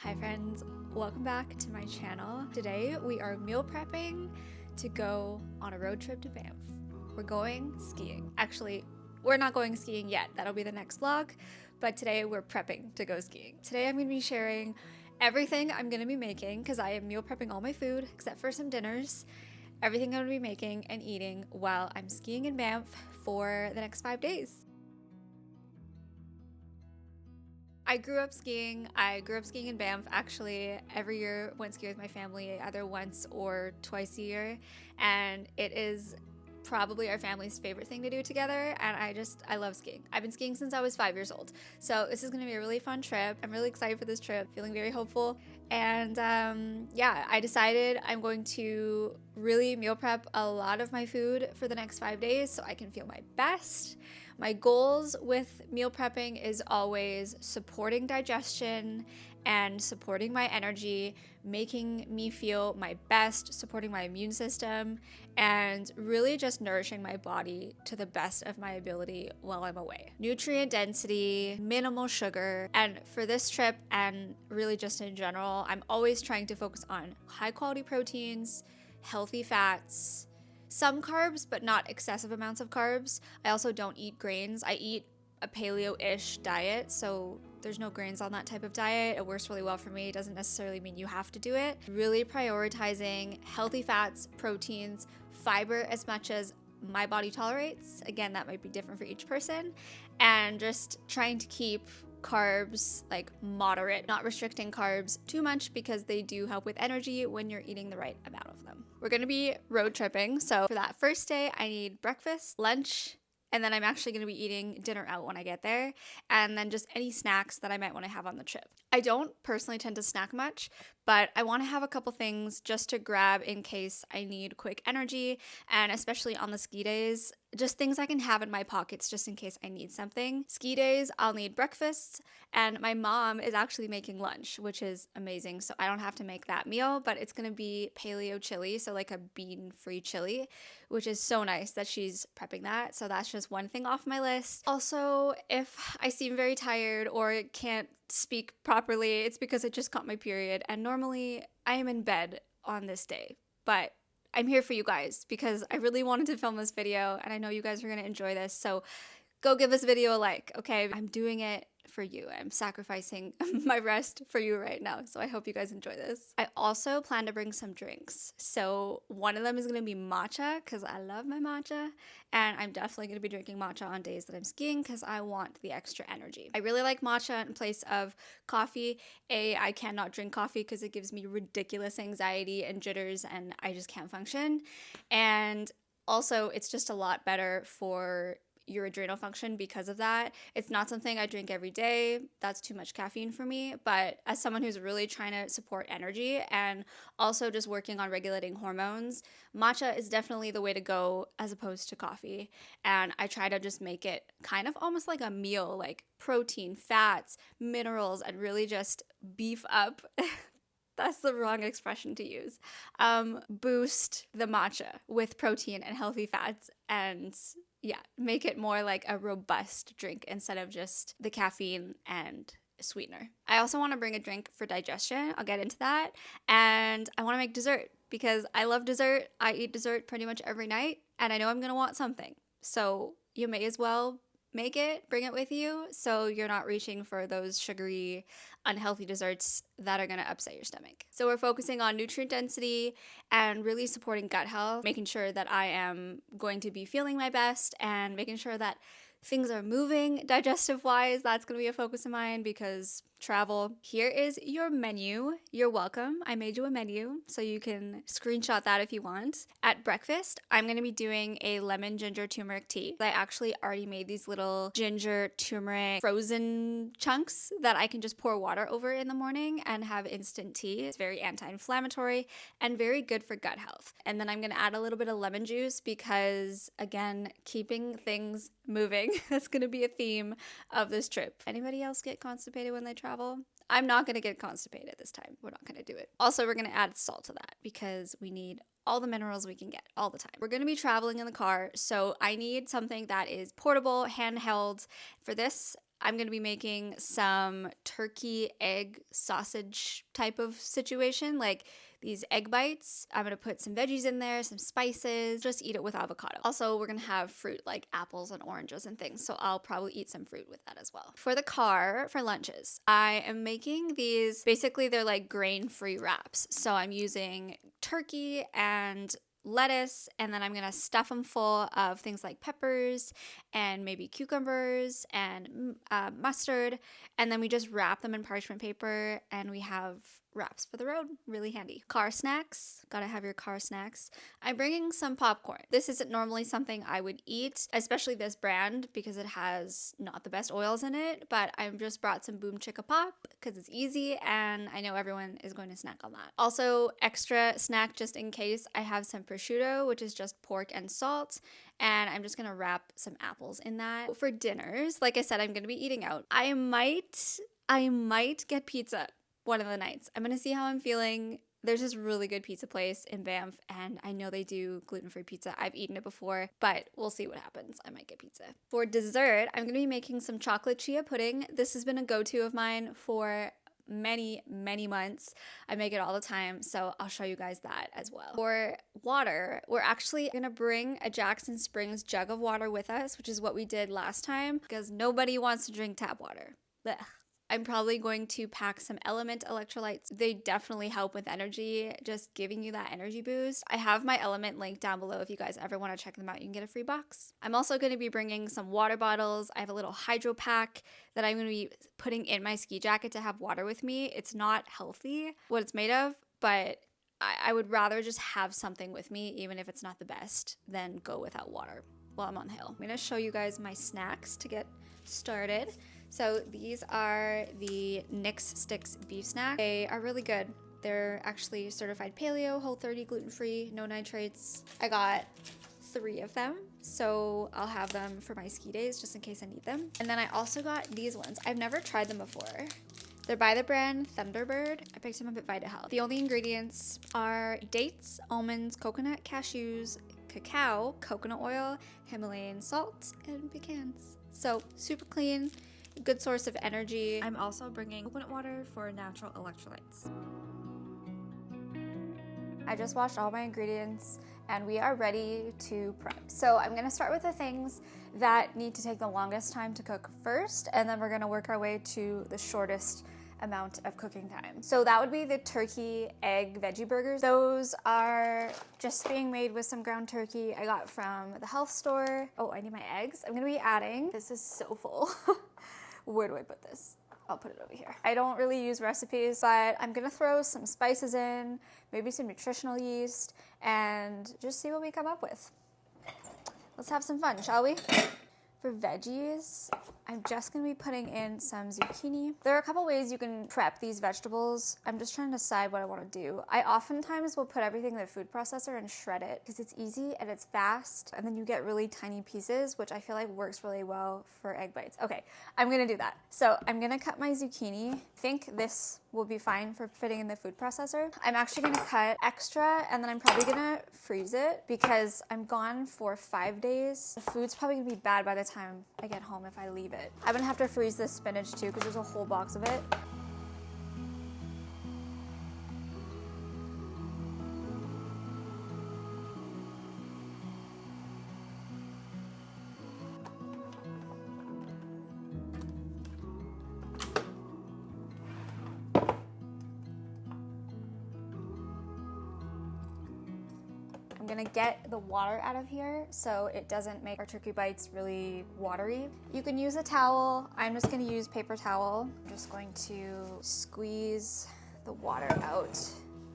Hi friends, welcome back to my channel. Today we are meal prepping to go on a road trip to Banff. We're going skiing. Actually, we're not going skiing yet. That'll be the next vlog, but today we're prepping to go skiing. Today I'm going to be sharing everything I'm going to be making because I am meal prepping all my food except for some dinners. Everything I'm going to be making and eating while I'm skiing in Banff for the next 5 days. I grew up skiing. I grew up skiing in Banff. Actually, every year went skiing with my family, either once or twice a year. And it is probably our family's favorite thing to do together. And I love skiing. I've been skiing since I was 5 years old. So this is going to be a really fun trip. I'm really excited for this trip, feeling very hopeful. And yeah, I decided I'm going to really meal prep a lot of my food for the next 5 days so I can feel my best. My goals with meal prepping is always supporting digestion and supporting my energy, making me feel my best, supporting my immune system, and really just nourishing my body to the best of my ability while I'm away. Nutrient density, minimal sugar, and for this trip and really just in general, I'm always trying to focus on high quality proteins, healthy fats, some carbs, but not excessive amounts of carbs. I also don't eat grains. I eat a paleo-ish diet, so there's no grains on that type of diet. It works really well for me. It doesn't necessarily mean you have to do it. Really prioritizing healthy fats, proteins, fiber as much as my body tolerates. Again, that might be different for each person. And just trying to keep carbs like moderate, not restricting carbs too much because they do help with energy when you're eating the right amount of them. We're going to be road tripping, so for that first day I need breakfast, lunch, and then I'm actually going to be eating dinner out when I get there, and then just any snacks that I might want to have on the trip. I don't personally tend to snack much, but I want to have a couple things just to grab in case I need quick energy, and especially on the ski days, just things I can have in my pockets just in case I need something. Ski days, I'll need breakfasts, and my mom is actually making lunch, which is amazing, so I don't have to make that meal, but it's going to be paleo chili, so like a bean-free chili, which is so nice that she's prepping that, so that's just one thing off my list. Also, if I seem very tired or can't speak properly, it's because I just got my period, and normally I am in bed on this day, but I'm here for you guys because I really wanted to film this video and I know you guys are going to enjoy this. So go give this video a like, okay? I'm doing it for you. I'm sacrificing my rest for you right now. So I hope you guys enjoy this. I also plan to bring some drinks. So one of them is going to be matcha because I love my matcha. And I'm definitely going to be drinking matcha on days that I'm skiing because I want the extra energy. I really like matcha in place of coffee. I cannot drink coffee because it gives me ridiculous anxiety and jitters and I just can't function. And also, it's just a lot better for your adrenal function because of that. It's not something I drink every day. That's too much caffeine for me. But as someone who's really trying to support energy and also just working on regulating hormones, matcha is definitely the way to go as opposed to coffee. And I try to just make it kind of almost like a meal, like protein, fats, minerals, and really just beef up. That's the wrong expression to use. Boost the matcha with protein and healthy fats and yeah, make it more like a robust drink instead of just the caffeine and sweetener. I also want to bring a drink for digestion. I'll get into that. And I want to make dessert because I love dessert. I eat dessert pretty much every night and I know I'm going to want something. So you may as well make it, bring it with you so you're not reaching for those sugary, unhealthy desserts that are going to upset your stomach. So we're focusing on nutrient density and really supporting gut health, making sure that I am going to be feeling my best and making sure that things are moving digestive wise. That's going to be a focus of mine because travel. Here is your menu. You're welcome. I made you a menu so you can screenshot that if you want. At breakfast, I'm going to be doing a lemon ginger turmeric tea. I actually already made these little ginger turmeric frozen chunks that I can just pour water over in the morning and have instant tea. It's very anti-inflammatory and very good for gut health. And then I'm going to add a little bit of lemon juice because, again, keeping things moving. That's going to be a theme of this trip. Anybody else get constipated when they travel? I'm not going to get constipated this time. We're not going to do it. Also, we're going to add salt to that because we need all the minerals we can get all the time. We're going to be traveling in the car, so I need something that is portable, handheld. For this, I'm going to be making some turkey egg sausage type of situation, like these egg bites. I'm going to put some veggies in there, some spices, just eat it with avocado. Also, we're going to have fruit like apples and oranges and things, so I'll probably eat some fruit with that as well. For the car, for lunches, I am making these, basically they're like grain-free wraps. So I'm using turkey and lettuce, and then I'm gonna stuff them full of things like peppers and maybe cucumbers and mustard, and then we just wrap them in parchment paper and we have wraps for the road. Really handy. Car snacks. Gotta have your car snacks. I'm bringing some popcorn. This isn't normally something I would eat, especially this brand because it has not the best oils in it, but I've just brought some Boom Chicka Pop because it's easy and I know everyone is going to snack on that. Also, extra snack just in case, I have some prosciutto, which is just pork and salt, and I'm just gonna wrap some apples in that. For dinners, like I said, I'm gonna be eating out. I might get pizza one of the nights. I'm gonna see how I'm feeling. There's this really good pizza place in Banff, and I know they do gluten-free pizza. I've eaten it before, but we'll see what happens. I might get pizza. For dessert, I'm gonna be making some chocolate chia pudding. This has been a go-to of mine for many months. I make it all the time, so I'll show you guys that as well. For water, we're actually gonna bring a Jackson Springs jug of water with us, which is what we did last time because nobody wants to drink tap water. Blech. I'm probably going to pack some Element electrolytes. They definitely help with energy, just giving you that energy boost. I have my Element link down below if you guys ever want to check them out. You can get a free box. I'm also going to be bringing some water bottles. I have a little hydro pack that I'm going to be putting in my ski jacket to have water with me. It's not healthy what it's made of, but I would rather just have something with me, even if it's not the best, than go without water while I'm on the hill. I'm going to show you guys my snacks to get started. So these are the Nick's Sticks beef snack. They are really good. They're actually certified paleo, Whole30, gluten-free, no nitrates. I got 3 of them, so I'll have them for my ski days just in case I need them. And then I also got these ones. I've never tried them before. They're by the brand Thunderbird. I picked them up at Vita Health. The only ingredients are dates, almonds, coconut, cashews, cacao, coconut oil, Himalayan salt, and pecans. So super clean. Good source of energy. I'm also bringing coconut water for natural electrolytes. I just washed all my ingredients and we are ready to prep. So I'm gonna start with the things that need to take the longest time to cook first, and then we're gonna work our way to the shortest amount of cooking time. So that would be the turkey egg veggie burgers. Those are just being made with some ground turkey I got from the health store. Oh, I need my eggs. I'm gonna be adding, this is so full. Where do I put this? I'll put it over here. I don't really use recipes, but I'm gonna throw some spices in, maybe some nutritional yeast, and just see what we come up with. Let's have some fun, shall we? For veggies, I'm just gonna be putting in some zucchini. There are a couple ways you can prep these vegetables. I'm just trying to decide what I wanna do. I oftentimes will put everything in the food processor and shred it because it's easy and it's fast, and then you get really tiny pieces, which I feel like works really well for egg bites. Okay, I'm gonna do that. So I'm gonna cut my zucchini. I think this will be fine for fitting in the food processor. I'm actually gonna cut extra, and then I'm probably gonna freeze it because I'm gone for 5 days. The food's probably gonna be bad by the time I get home if I leave it. I'm gonna have to freeze this spinach too because there's a whole box of it. I'm gonna get the water out of here so it doesn't make our turkey bites really watery. You can use a towel. I'm just gonna use paper towel. I'm just going to squeeze the water out.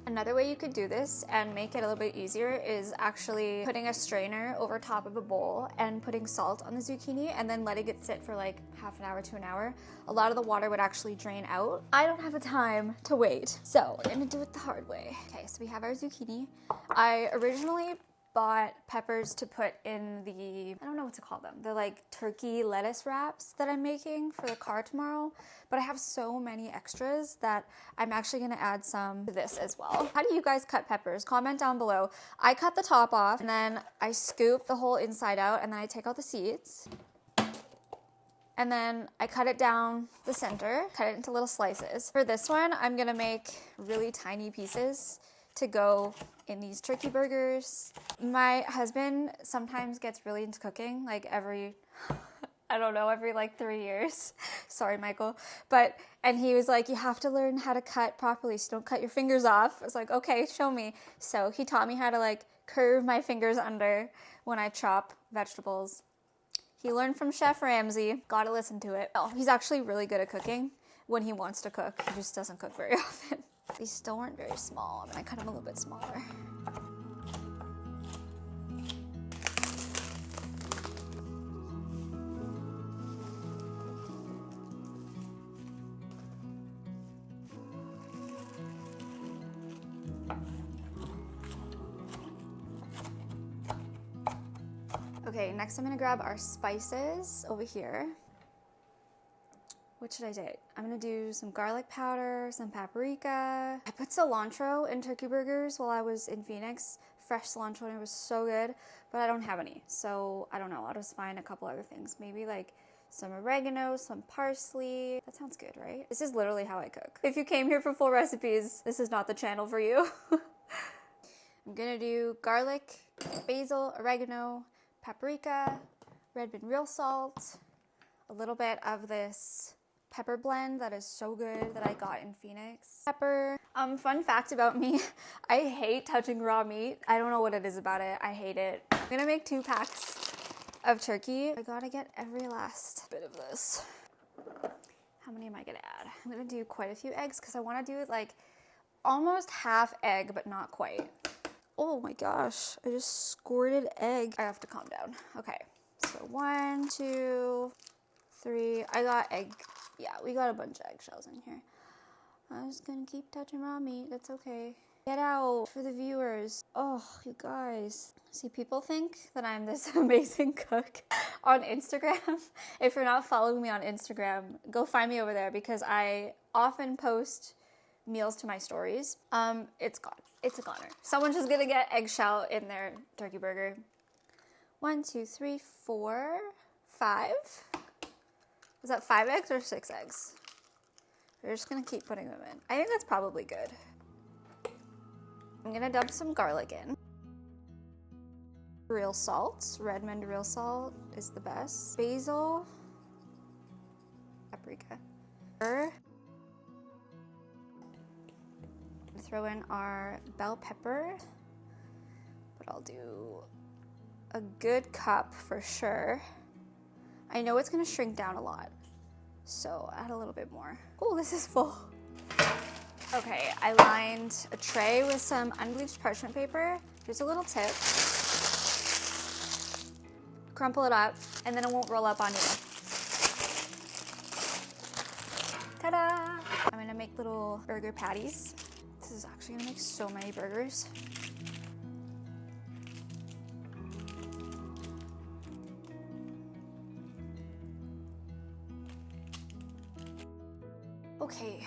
Another way you could do this and make it a little bit easier is actually putting a strainer over top of a bowl and putting salt on the zucchini and then letting it sit for like half an hour to an hour. A lot of the water would actually drain out. I don't have the time to wait, so we're gonna do it the hard way. Okay, so we have our zucchini. I originally bought peppers to put in the, I don't know what to call them. They're like turkey lettuce wraps that I'm making for the car tomorrow, but I have so many extras that I'm actually gonna add some to this as well. How do you guys cut peppers? Comment down below. I cut the top off and then I scoop the whole inside out and then I take out the seeds. And then I cut it down the center, cut it into little slices. For this one, I'm gonna make really tiny pieces to go in these turkey burgers. My husband sometimes gets really into cooking, like every like 3 years. Sorry, Michael. And he was like, you have to learn how to cut properly so don't cut your fingers off. I was like, okay, show me. So he taught me how to like curve my fingers under when I chop vegetables. He learned from Chef Ramsay. Gotta listen to it. Oh, he's actually really good at cooking when he wants to cook. He just doesn't cook very often. These still weren't very small. I cut them a little bit smaller. Okay, next I'm gonna grab our spices over here. What should I do? I'm gonna do some garlic powder, some paprika. I put cilantro in turkey burgers while I was in Phoenix. Fresh cilantro, and it was so good, but I don't have any. So I don't know, I'll just find a couple other things. Maybe like some oregano, some parsley. That sounds good, right? This is literally how I cook. If you came here for full recipes, this is not the channel for you. I'm gonna do garlic, basil, oregano, paprika, red bean real salt, a little bit of this pepper blend that is so good that I got in Phoenix. Pepper. Fun fact about me, I hate touching raw meat. I don't know what it is about it. I hate it. I'm gonna make 2 packs of turkey. I gotta get every last bit of this. How many am I gonna add? I'm gonna do quite a few eggs because I wanna do it like almost half egg, but not quite. Oh my gosh, I just squirted egg. I have to calm down. Okay, so 1, 2, 3. I got egg. Yeah, we got a bunch of eggshells in here. I'm just gonna keep touching raw meat. That's okay. Get out for the viewers. Oh, you guys. See, people think that I'm this amazing cook on Instagram. If you're not following me on Instagram, go find me over there because I often post meals to my stories. It's gone. It's a goner. Someone's just gonna get eggshell in their turkey burger. 1, 2, 3, 4, 5. Was that 5 eggs or 6 eggs? We're just gonna keep putting them in. I think that's probably good. I'm gonna dump some garlic in. Real salt. Redmond real salt is the best. Basil. Paprika. Throw in our bell pepper, but I'll do a good cup for sure. I know it's gonna shrink down a lot, so add a little bit more. Oh, this is full. Okay, I lined a tray with some unbleached parchment paper. Here's a little tip. Crumple it up, and then it won't roll up on you. Ta-da! I'm gonna make little burger patties. This is actually gonna make so many burgers. Okay,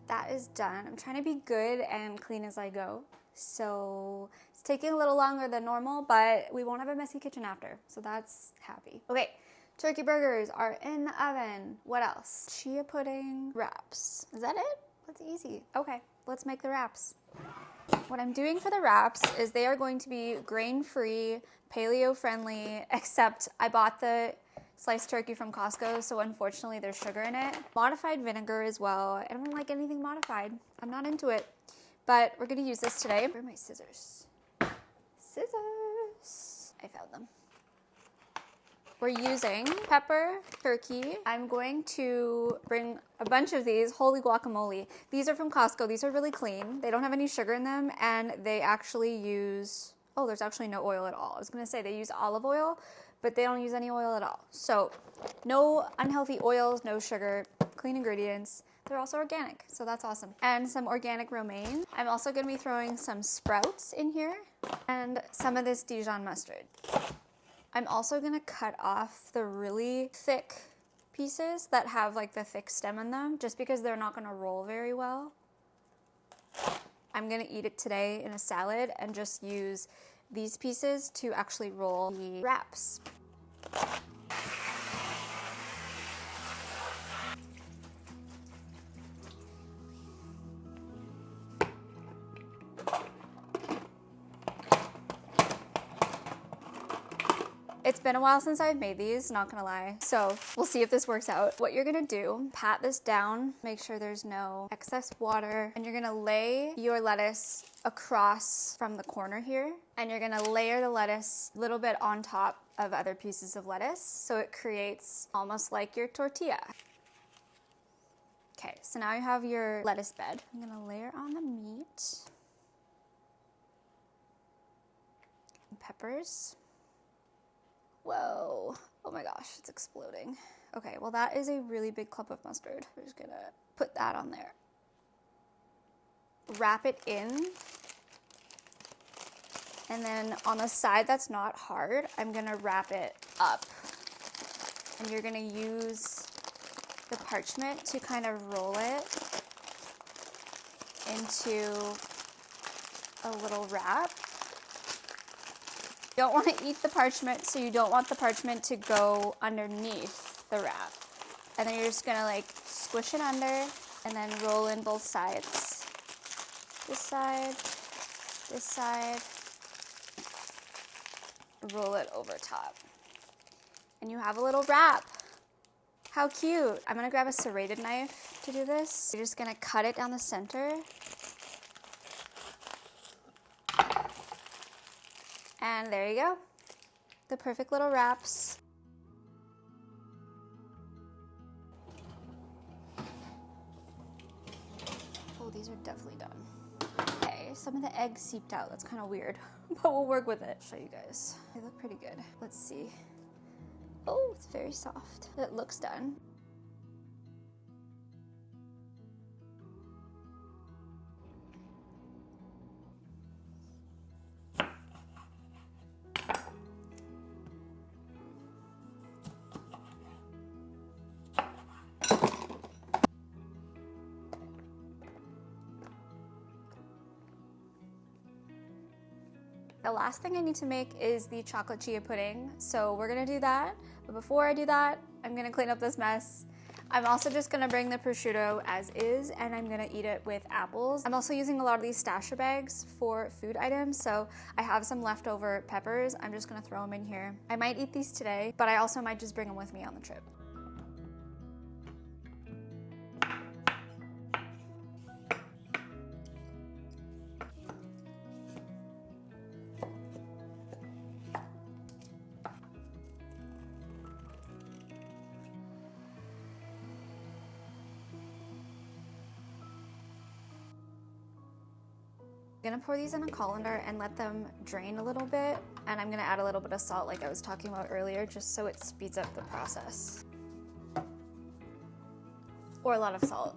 that is done. I'm trying to be good and clean as I go. So it's taking a little longer than normal, but we won't have a messy kitchen after. So that's happy. Okay, turkey burgers are in the oven. What else? Chia pudding wraps. Is that it? That's easy. Okay, let's make the wraps. What I'm doing for the wraps is they are going to be grain-free, paleo-friendly, except I bought the sliced turkey from Costco, so unfortunately there's sugar in it. Modified vinegar as well. I don't like anything modified. I'm not into it. But we're gonna use this today. Where are my scissors? Scissors. I found them. We're using pepper, turkey. I'm going to bring a bunch of these. Holy guacamole. These are from Costco. These are really clean. They don't have any sugar in them, and they actually use, oh, there's actually no oil at all. I was gonna say they use olive oil, but they don't use any oil at all. So no unhealthy oils, no sugar, clean ingredients. They're also organic, so that's awesome. And some organic romaine. I'm also gonna be throwing some sprouts in here and some of this Dijon mustard. I'm also gonna cut off the really thick pieces that have like the thick stem in them, just because they're not gonna roll very well. I'm gonna eat it today in a salad and just use these pieces to actually roll the wraps. It's been a while since I've made these, not gonna lie. So we'll see if this works out. What you're gonna do, pat this down, make sure there's no excess water, and you're gonna lay your lettuce across from the corner here, and you're gonna layer the lettuce a little bit on top of other pieces of lettuce, so it creates almost like your tortilla. Okay, so now you have your lettuce bed. I'm gonna layer on the meat. And peppers. Whoa, oh my gosh, it's exploding. Okay, well that is a really big clump of mustard. We're just gonna put that on there. Wrap it in. And then on the side that's not hard, I'm gonna wrap it up. And you're gonna use the parchment to kind of roll it into a little wrap. You don't want to eat the parchment, so you don't want the parchment to go underneath the wrap. And then you're just gonna like squish it under and then roll in both sides. This side, this side, roll it over top. And you have a little wrap. How cute. I'm gonna grab a serrated knife to do this. You're just gonna cut it down the center. And there you go. The perfect little wraps. Oh, these are definitely done. Okay, some of the eggs seeped out. That's kind of weird, but we'll work with it. Show you guys. They look pretty good. Let's see. Oh, it's very soft. It looks done. The last thing I need to make is the chocolate chia pudding. So we're gonna do that. But before I do that, I'm gonna clean up this mess. I'm also just gonna bring the prosciutto as is, and I'm gonna eat it with apples. I'm also using a lot of these stasher bags for food items, so I have some leftover peppers. I'm just gonna throw them in here. I might eat these today, but I also might just bring them with me on the trip. I'm gonna pour these in a colander and let them drain a little bit, and I'm gonna add a little bit of salt like I was talking about earlier, just so it speeds up the process. Or a lot of salt.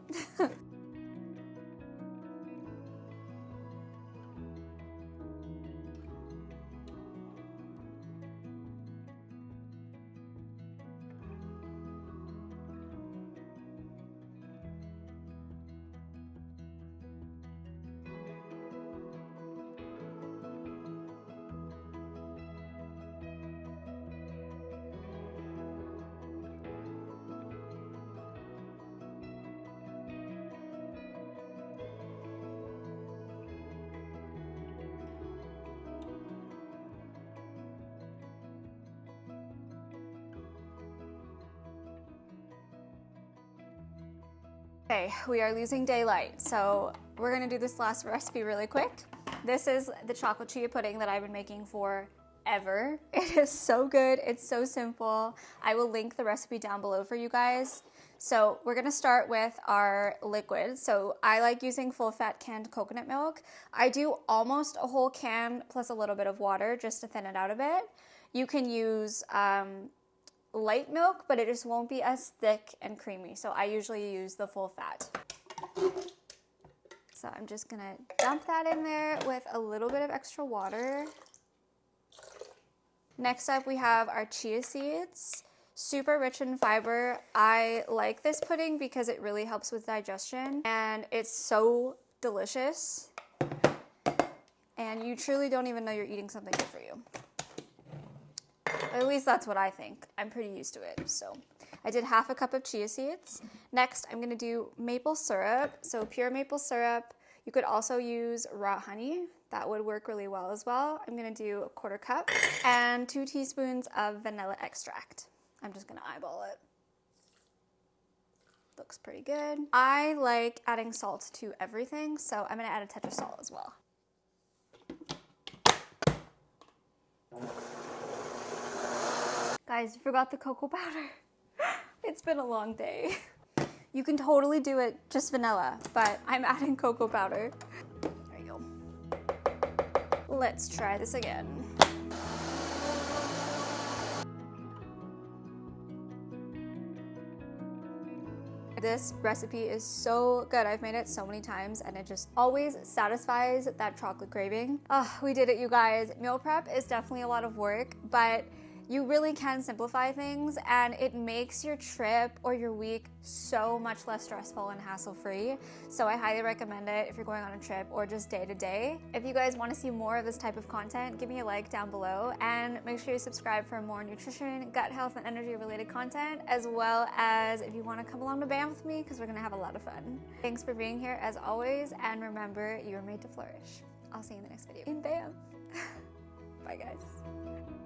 Okay, we are losing daylight, so we're gonna do this last recipe really quick. This is the chocolate chia pudding that I've been making forever. It is so good, it's so simple. I will link the recipe down below for you guys. So we're gonna start with our liquid. So I like using full fat canned coconut milk. I do almost a whole can plus a little bit of water just to thin it out a bit. You can use light milk, but it just won't be as thick and creamy. So I usually use the full fat. So I'm just gonna dump that in there with a little bit of extra water. Next up we have our chia seeds. Super rich in fiber. I like this pudding because it really helps with digestion and it's so delicious. And you truly don't even know you're eating something good for you. At least that's what I think. I'm pretty used to it. So I did half a cup of chia seeds. Next, I'm gonna do maple syrup. So pure maple syrup. You could also use raw honey. That would work really well as well. I'm gonna do a 1/4 cup and 2 teaspoons of vanilla extract. I'm just gonna eyeball it. Looks pretty good. I like adding salt to everything, so I'm gonna add a touch of salt as well. Guys, you forgot the cocoa powder. It's been a long day. You can totally do it just vanilla, but I'm adding cocoa powder. There you go. Let's try this again. This recipe is so good. I've made it so many times and it just always satisfies that chocolate craving. Oh, we did it, you guys. Meal prep is definitely a lot of work, but you really can simplify things and it makes your trip or your week so much less stressful and hassle-free. So I highly recommend it if you're going on a trip or just day to day. If you guys want to see more of this type of content, give me a like down below and make sure you subscribe for more nutrition, gut health, and energy related content, as well as if you want to come along to Banff with me because we're going to have a lot of fun. Thanks for being here as always, and remember, you are made to flourish. I'll see you in the next video in Banff. Bye guys.